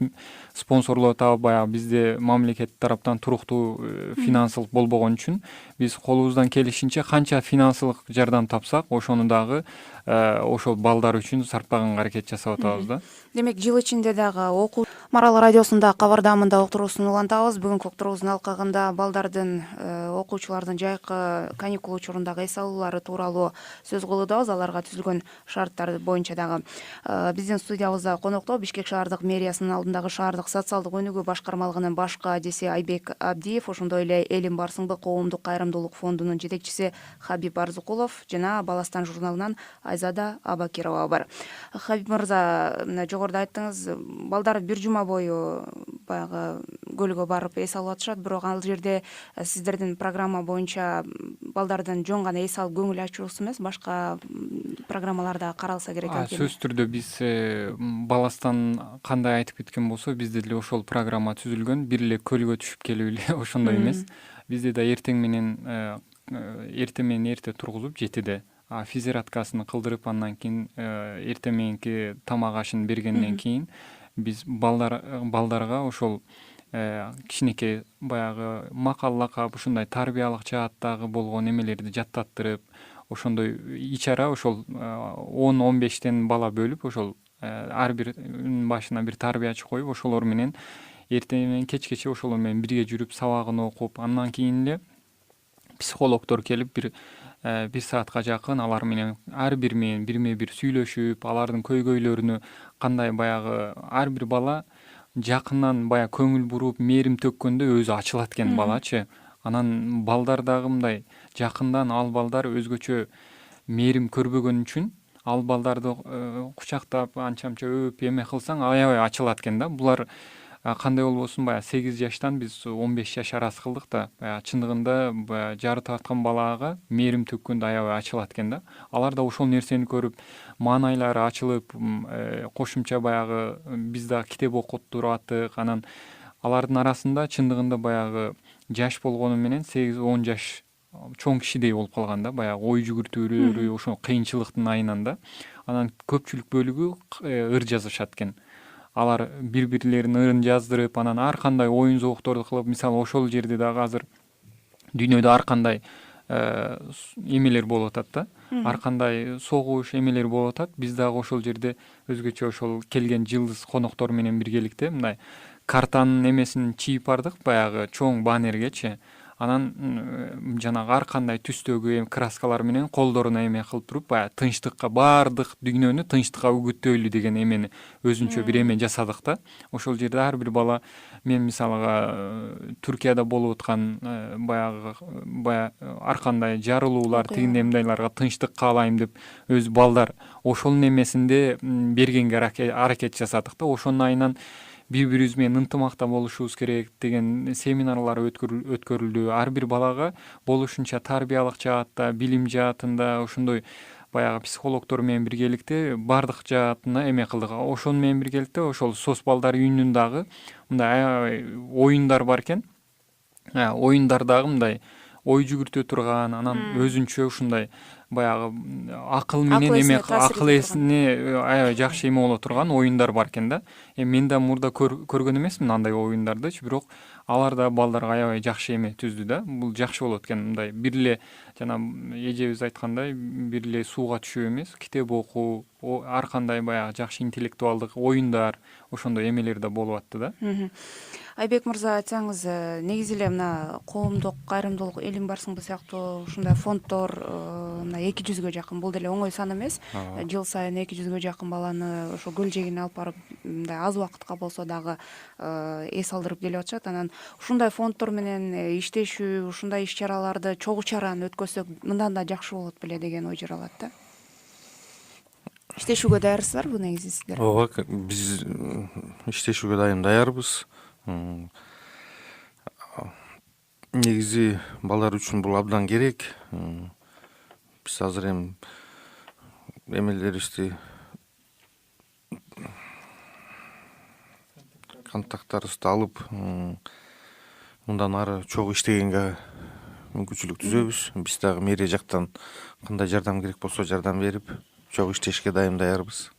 I: спонсорлоо таап, баягы бизде мамлекет тараптан туруктуу финансылык болбогон үчүн биз колубуздан келишинче канча финансылык жардам тапсак, ошону дагы ошол балдар үчүн сарптаганга аракет жасап атабыз да.
A: Демек, жыл ичинде дагы окуу Марал радиосунда кабардамында уктуруусун улантабыз. Бүгүнкү уктуруубуздун алкагында балдардын, окуучулардын жайкы каникул учурундагы эс алуулары тууралуу сөз кылуудабыз. Аларга түзүлгөн шарттар боюнча дагы. Биздин студиябызда конокто Бишкек шаардык мэриясынын алдындагы шаардык социалдык өнүгүү башкармалыгынын башкы адиси Айбек Абдиев, ошондой эле Элим Барсыңбык коомдук кайрымдуулук фондунун жетекчиси Хабиб Арзыкулов жана Баластан журналынан Айзада Абакирова бар. Хабиб мырза, жогоруда айттыңыз, балдар бир жума бою баягы көлгө барып эс алып атышат, бирок ал жерде сиздердин программа боюнча балдардын жөн гана эс алып көңүл ачуусу эмес, башка программаларда каралса керек экен.
I: Сөзсүз түрдө биз Баластан кандай айтып кеткен болсо, бизде деле ошол программа түзүлгөн. Бир эле көлгө түшүп келип эле ошондой эмес. Бизде да эртең менен эрте тургузуп 7-де физраткасын кылдырып андан кийин эртең мененки тамак ашын бергенден кийин биз балдарга ошол кичинекей баягы макал лакап ушундай тарбиялык жааттагы болгон эмелерди жаттаттырып ошондой ичара ошол 10-15 бала бөлүп ошол ар биринин башына бир тарбиячы коюп ошолор менен эртең менен кечкече ошолор менен бирге жүрүп сабагын окуп андан кийин эле психологдор келип бир саатка жакын алар менен ар бир менен бирме бир сүйлөшүп алардын көйгөйлөрүнү кандай баягы ар бир бала жакындан баягы көңүл буруп мээрим төккөндө өзү ачылат экен балачы. Анан балдар дагы мындай жакындан ал балдар өзгөчө мээрим көрбөгөн үчүн ал балдарды кучактап анча мынча өп эме кылсаң аябай ачылат экен да. Булар кандай болбосун баягы 8 жаштан биз 15 жаш арасы кылдык да. Баягы чындыгында жары тарткан балага мээрим төккөндө аябай ачылат экен да. Алар да ошол нерсени көрүп маанайлары ачылып кошумча баягы биз дагы китеп окуп тураттык. Анан алардын арасында чындыгында баягы жаш болгону менен 8-10 жаш чоң кишидей болуп калган да. Баягы ой жүгүртүүлөрү ошо кыйынчылыктын айынан да. Анан көпчүлүк бөлүгү ыр жазышат экен. Алар бири-бирлеринин ырын жаздырып, анан ар кандай оюн зоокторду кылып, мисалы ошол жерде дагы азыр дүйнөдө ар кандай эмелер болуп атат да. Ар кандай согуш эмелер болуп атат. Биз дагы ошол жерде өзгөчө ошол келген жылдыз коноктор менен биргеликте мындай картанын эмесин чийип бардык, баягы чоң баннергечи. Анан жанагы ар кандай түстөгү краскалар менен колдоруна эме кылып туруп, баягы тынчтыкка бардык дүйнөнү тынчтыкка үгүттөйлү деген эмени өзүнчө бир эме жасадык да. Ошол жерде ар бир бала мен мисалга Түркияда болуп аткан баягы ар кандай жарылуулар тигиндей мындайларга тынчтык каалайм деп өз балдар ошонун эмесинде бергенге аракет жасадык да. Ошонун айынан бири-бирибиз менен ынтымакта болушубуз керек деген семинарлар өткөрүлдү. Ар бир балага болушунча тарбиялык жаатта, билим жаатында ошондой баягы психологдор менен биргеликте бардык жаатына эме кылдык. Ошону менен биргеликте ошол сос балдар үйүнүн дагы мындай оюндар бар экен. Оюндар дагы мындай ой жүгүртө турган, анан өзүнчө ушундай баягы акыл менен эме акыл эсине аябай жакшы эме боло турган оюндар бар экен да. Мен да мурда көргөн эмесмин андай оюндардычы, бирок алар да балдарга аябай жакшы эме түздү да. Бул жакшы болот экен. Мындай бир эле жана эжебиз айткандай бир эле сууга түшүү эмес, китеп окуу, ар кандай баягы жакшы интеллектуалдык оюндар, ошондой эмелер да болуп атты да.
A: Айбек мырза, айтсаңыз, негизи эле мына коомдук кайрымдуулук элим барсыңбы сыяктуу ушундай фонддор мына 200-гө жакын, бул деле оңой сан эмес. Жыл сайын 200-гө жакын баланы ошо көл жегине алып барып, мындай аз убакытка болсо дагы эс алдырып келип атышат. Анан ушундай фонддор менен иштешүү, ушундай иш-чараларды чогуу чараны өткөзсөк мындан да жакшы болот беле деген ой жаралат да. Иштешүүгө даярсыздарбы негизи сиздер?
H: Ооба, биз иштешүүгө даярбыз. Негизи балдар үчүн бул абдан керек. Биз азыр эмелерибизди контакттарыбызды алып, мындан ары чогуу иштегенге мүмкүнчүлүк түзөбүз. Биз дагы мэрия жактан кандай жардам керек болсо жардам берип, чогуу иштешке даярбыз.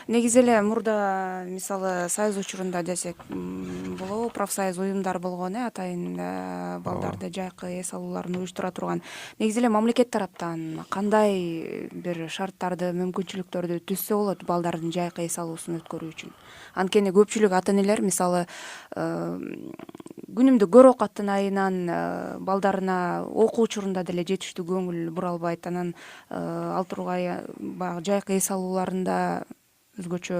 A: Негизи эле мурда мисалы союз учурунда десек болобу, профсоюз уюмдар болгон, атайын балдарды жайкы эс алууларын уюштура турган. Негизи эле мамлекет тараптан кандай бир шарттарды, мүмкүнчүлүктөрдү түзсө болот балдардын жайкы эс алуусун өткөрүү үчүн? Анткени көпчүлүк ата энелер мисалы күнүмдүк көр оокаттын айынан балдарына окуу учурунда деле жетиштүү көңүл бура албайт. Анан ал тургай баягы жайкы эс алууларында өзгөчө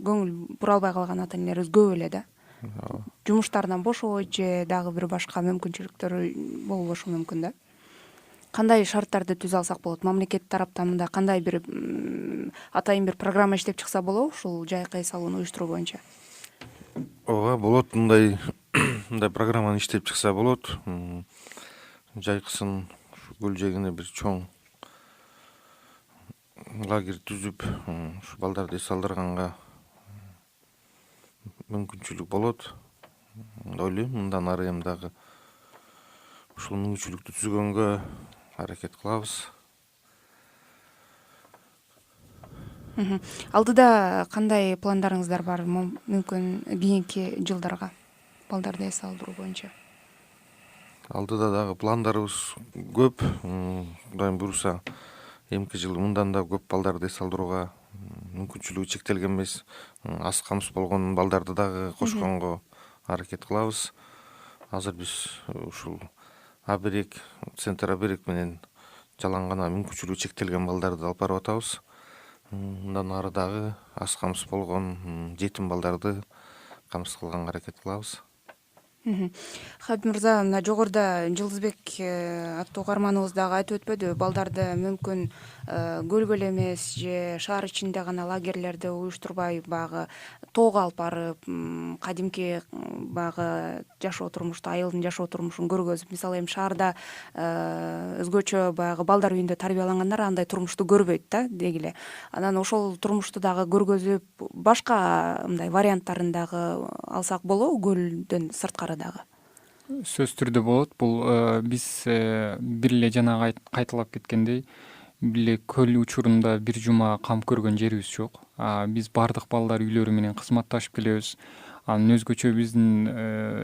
A: көңүл бура албай калган ата энелерибиз көп эле да. Жумуштарынан бошобойт же дагы бир башка мүмкүнчүлүктөрү болбошу мүмкүн да. Кандай шарттарды түзө алсак болот? Мамлекет тараптан мындай кандай бир атайын бир программа иштеп чыкса болобу ушул жайкы эс алууну уюштуруу боюнча?
H: Ооба, болот. Мындай программаны иштеп чыкса болот. Жайкысын көл жегине бир чоң лагерь түзүп, ушу балдарды эс алдырганга мүмкүнчүлүк болот. Ойлойм, мындан ары дагы ушул мүмкүнчүлүктү түзгөнгө аракет кылабыз.
A: Алдыда кандай пландарыңыздар бар мүмкүн кийинки жылдарга балдарды эс алдыруу боюнча?
H: Алдыда дагы пландарыбыз көп. Кудайым буйруса, эмки жылы мындан да көп балдарды эс алдырууга мүмкүнчүлүгү чектелген эмес. Аз камсыз болгон балдарды дагы кошконго аракет кылабыз. Азыр биз ушул Аберег, центр Аберег менен жалаң гана мүмкүнчүлүгү чектелген балдарды алып барып атабыз. Мындан ары дагы аз камсыз болгон жетим балдарды камсыз кылганга аракет кылабыз.
A: Хабиб мырза, мына жогоруда Жылдызбек аттуу угарманыбыз дагы айтып өтпөдүбү, балдарды мүмкүн көлгөл эмес же шаар ичинде гана лагерлерди уюштурбай баягы тоого алып барып, кадимки баягы жашоо турмушту, айылдын жашоо турмушун көргөзүп, мисалы эми шаарда өзгөчө баягы балдар үйүндө тарбиялангандар андай турмушту көрбөйт да деги эле. Анан ошол турмушту дагы көргөзүп, башка мындай варианттарын дагы алсак болобу, көлдөн сырткары дагы?
I: Сөз түрдө болот. Бул биз бир эле жанагы кайталап кеткендей, бир эле көл учурунда бир жума кам көргөн жерибиз жок. Биз бардык балдар үйлөрү менен кызматташып келебиз. Анын өзгөчө биздин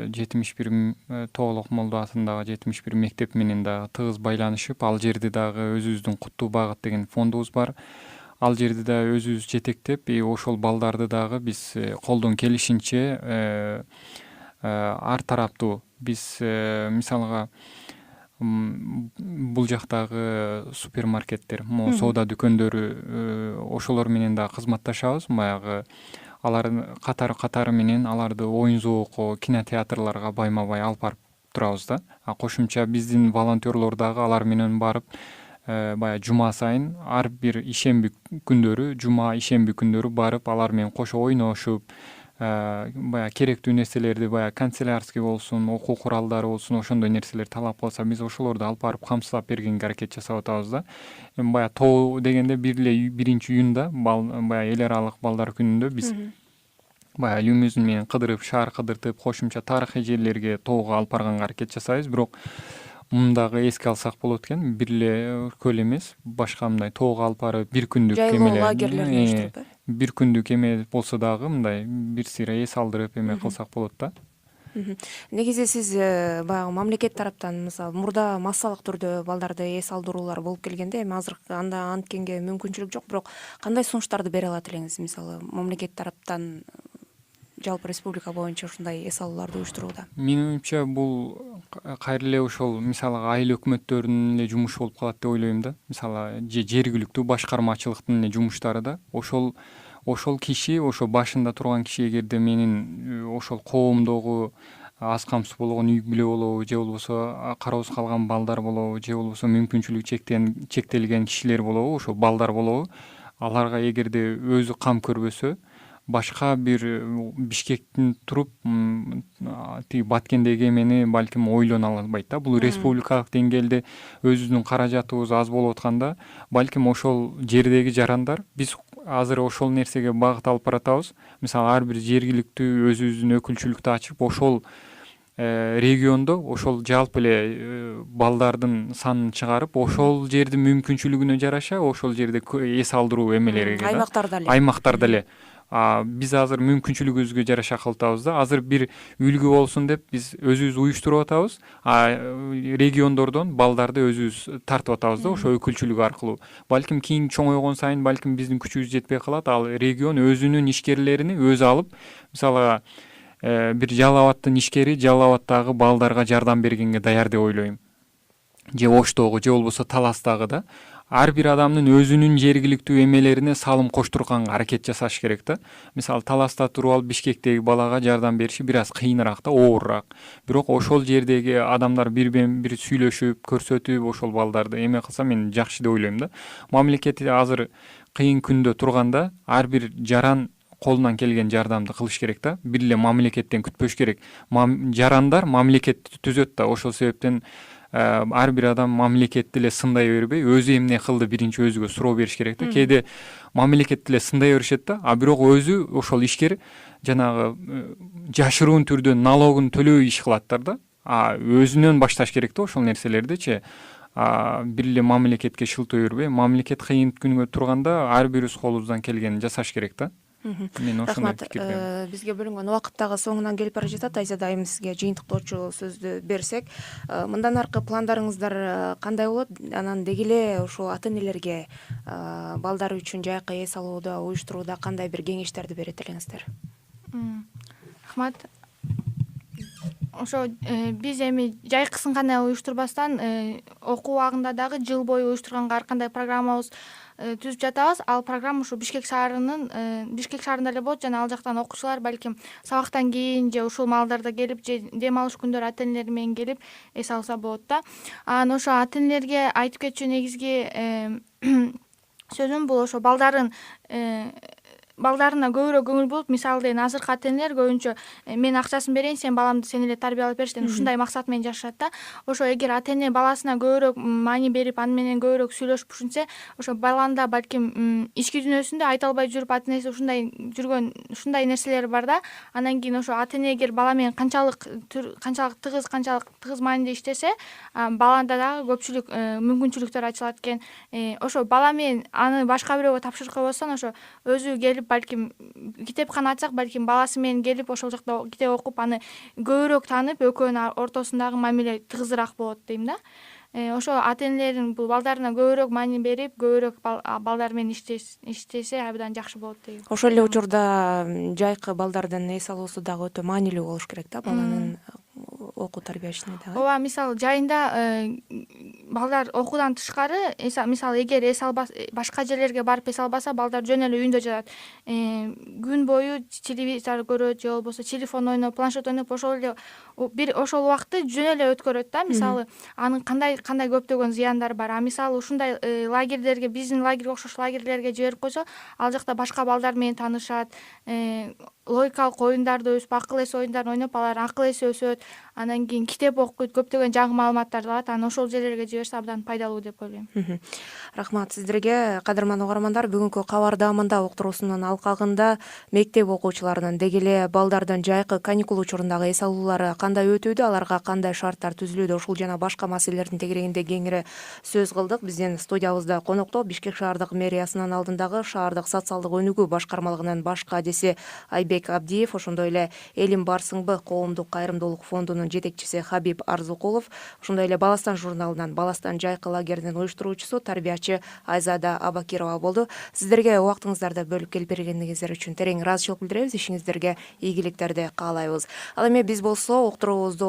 I: 71 Тоолок Молдо атындагы 71 мектеп менен дагы тыгыз байланышып, ал жерде дагы өзүбүздүн Куттуу багыт деген фондубуз бар. Ал жерде да өзүбүз жетектеп, ошол балдарды дагы биз колдон келишинче ар тараптуу биз мисалга бул жактагы супермаркеттер, соода дүкөндөрү ошолор менен да кызматташабыз. Баягы алардын катары менен аларды оюн зоокко, кинотеатрларга байма-бай алып барып турабыз да. Кошумча биздин волонтерлор дагы алар менен барып баягы жума сайын ар бир ишемби күндөрү, жума ишемби күндөрү барып алар менен кошо ойношуп, баягы керектүү нерселерди, баягы канцелярский болсун, окуу куралдары болсун, ошондой нерселер талап кылса, биз ошолорду алып барып камсыздап бергенге аракет жасап атабыз да. Эми баягы тоо дегенде бир эле 1-июнда, баягы эл аралык балдар күнүндө биз баягы лимузин менен кыдырып, шаар кыдыртып, кошумча тарыхый жерлерге, тоого алып барганга аракет жасайбыз. Бирок мындагы эске алсак болот экен, бир эле көл эмес, башка мындай тоого алып барып бир күндүк эмелер, бир күндүк эме болсо дагы мындай бир сыйра эс алдырып эме кылсак болот да.
A: Негизи сиз баягы мамлекет тараптан, мисалы мурда массалык түрдө балдарды эс алдыруулар болуп келгенде, эми азыр анткенге мүмкүнчүлүк жок, бирок кандай сунуштарды бере алат элеңиз, мисалы мамлекет тараптан жалпы республика боюнча ушундай эс алууларды уюштурууда?
I: Менин оюмча бул кайра эле ошол мисалы айыл өкмөттөрүнүн эле жумушу болуп калат деп ойлойм да. Мисалы жергиликтүү башкармачылыктын эле жумуштары да. Ошол киши, ошо башында турган киши эгерде менин ошол коомдогу аз камсыз болгон үй бүлө болобу, же болбосо кароосуз калган балдар болобу, же болбосо мүмкүнчүлүгү чектелген кишилер болобу, ошол балдар болобу, аларга эгерде өзү кам көрбөсө, башка бир Бишкектин туруп тиги Баткендеги эмени балким ойлоно албайт да. Бул республикалык деңгээлде өзүбүздүн каражатыбыз аз болуп атканда, балким ошол жердеги жарандар, биз азыр ошол нерсеге багыт алып баратабыз. Мисалы ар бир жергиликтүү өзүбүздүн өкүлчүлүктү ачып, ошол региондо ошол жалпы эле балдардын санын чыгарып, ошол жердин мүмкүнчүлүгүнө жараша ошол жерде эс алдыруу эмелери аймактарда эле биз азыр мүмкүнчүлүгүбүзгө жараша кылтабыз да. Азыр бир үлгү болсун деп биз өзүбүз уюштуруп атабыз. Региондордон балдарды өзүбүз тартып атабыз да, ошо өкүлчүлүк аркылуу. Балким кийин чоңойгон сайын балким биздин күчүбүз жетпей калат. Ал регион өзүнүн ишкерлерин өзү алып, мисалы бир Жалал Абадтын ишкери Жалал Абадтагы балдарга жардам бергенге даяр деп ойлойм. Же Оштогу, же болбосо Таластагы да. Ар бир адамдын өзүнүн жергиликтүү эмелерине салым коштурганга аракет жасаш керек да. Мисалы Таласта туруп алып Бишкектеги балага жардам бериши бир аз кыйыныраак да, оорураак. Бирок ошол жердеги адамдар бири бири сүйлөшүп, көрсөтүп, ошол балдарды эме кылса мен жакшы деп ойлойм да. Мамлекет азыр кыйын күндө турганда ар бир жаран колунан келген жардамды кылыш керек да. Бир эле мамлекеттен күтпөш керек. Жарандар мамлекетти түзөт да. Ошол себептен ар бир адам мамлекетти эле сындай бербей, өзү эмне кылды биринчи өзүгө суроо бериш керек да. Кээде мамлекетти эле сындай беришет да, бирок өзү ошол ишкер жанагы жашыруун түрдө налогун төлөбөй иш кылаттар да. Өзүнөн башташ керек да ошол нерселердичи. бир эле мамлекетке шылтоо бербей, мамлекет кыйын күнгө турганда ар бирибиз колубуздан келгенин жасаш керек да. Мен ошондой
A: Рахмат.
I: пикирдемин.
A: Бизге бөлүнгөн убакыт дагы соңунан келип бара жатат. Айзада айым сизге жыйынтыктоочу сөздү берсек, мындан аркы пландарыңыздар кандай болот? Анан деги эле ушул ата энелерге балдары үчүн жайкы эс алууда, уюштурууда кандай бир кеңештерди берет элеңиздер?
J: Рахмат. Ошо биз эми жайкысын гана уюштурбастан окуу убагында дагы жыл бою уюштурганга ар кандай программабыз түзүп жатабыз. Ал программа ушу Бишкек шаарында эле болот жана ал жактан окуучулар балким сабактан кийин же ушул маалдарда келип, же дем алыш күндөрү ата энелери менен келип эс алса болот да. Анан ошо ата энелерге айтып кетчү негизги сөзүм бул ошо балдарына көбүрөөк көңүл буруп, мисалы дейин азыркы ата энелер көбүнчө мен акчасын берейин, сен баламды сен эле тарбиялап бериши деген ушундай максат менен жашашат да. Ошо эгер ата эне баласына көбүрөөк маани берип, аны менен көбүрөөк сүйлөшүп ушинтсе, ошо баланда балким ички дүйнөсүндө айта албай жүрүп ата энеси ушундай нерселер бар да. Анан кийин ошо ата эне эгер бала менен канчалык тыгыз мааниде иштесе, баланда дагы көпчүлүк мүмкүнчүлүктөр ачылат экен. Ошо бала менен аны башка бирөөгө тапшырып койбостон, ошо өзү келип балким китепкана ачсак, балким баласы менен келип ошол жакта китеп окуп, аны көбүрөөк таанып, экөөнүн ортосундагы мамиле тыгызыраак болот дейм да. Ошо ата энелердин бул балдарына көбүрөөк маани берип, көбүрөөк балдар менен иштесе абдан жакшы болот дейм.
A: Ошол эле учурда жайкы балдардын эс алуусу дагы өтө маанилүү болуш керек да, баланын окуу тарбиясына дагы.
J: Ооба, мисалы жайында балдар окуудан тышкары, мисалы эгер эс албаса, башка жерлерге барып эс албаса, балдар жөн эле үйүндө жатат. Күн бою телевизор көрөт же болбосо телефон ойноп, планшет ойноп, ошол убакытты жөн эле өткөрөт да. Мисалы анын кандай көптөгөн зыяндары бар. Мисалы ушундай лагерьдерге, биздин лагерьге окшош лагерьдерге жиберип койсо, ал жакта башка балдар менен таанышат, логикалык оюндарды өсүп, акыл эс оюндарын ойноп, алар акыл эси өсөт. Анан кийин китеп окуйт, көптөгөн жаңы маалыматтарды алат. Анан ошол жерлерге жиберсе абдан пайдалуу деп ойлойм.
A: Рахмат сиздерге, кадырман угармандар. Бүгүнкү кабардамында уктуруусунун алкагында мектеп окуучуларынын, деги эле балдардын жайкы каникул учурундагы эс алуулары кандай өтүүдө, аларга кандай шарттар түзүлүүдө, ушул жана башка маселелердин тегерегинде кеңири сөз кылдык. Биздин студиябызда конокто Бишкек шаардык мэриясынын алдындагы шаардык социалдык өнүгүү башкармалыгынын баш кадиси Айбек Абдиев, ошондой эле Элим барсыңбы коомдук кайрымдуулук фондунун жетекчиси Хабиб Арзукулов, ошондой эле Баластан журналынан Баластан жайкы лагердин уюштуруучусу тарбиячы Айзада Абакирова болду. Сиздерге убактыңыздарды бөлүп келип бергениңиздер үчүн терең ыраазычылык билдиребиз. Ишиңиздерге ийгиликтерди каалайбыз. Ал эми биз болсо уктуруубузду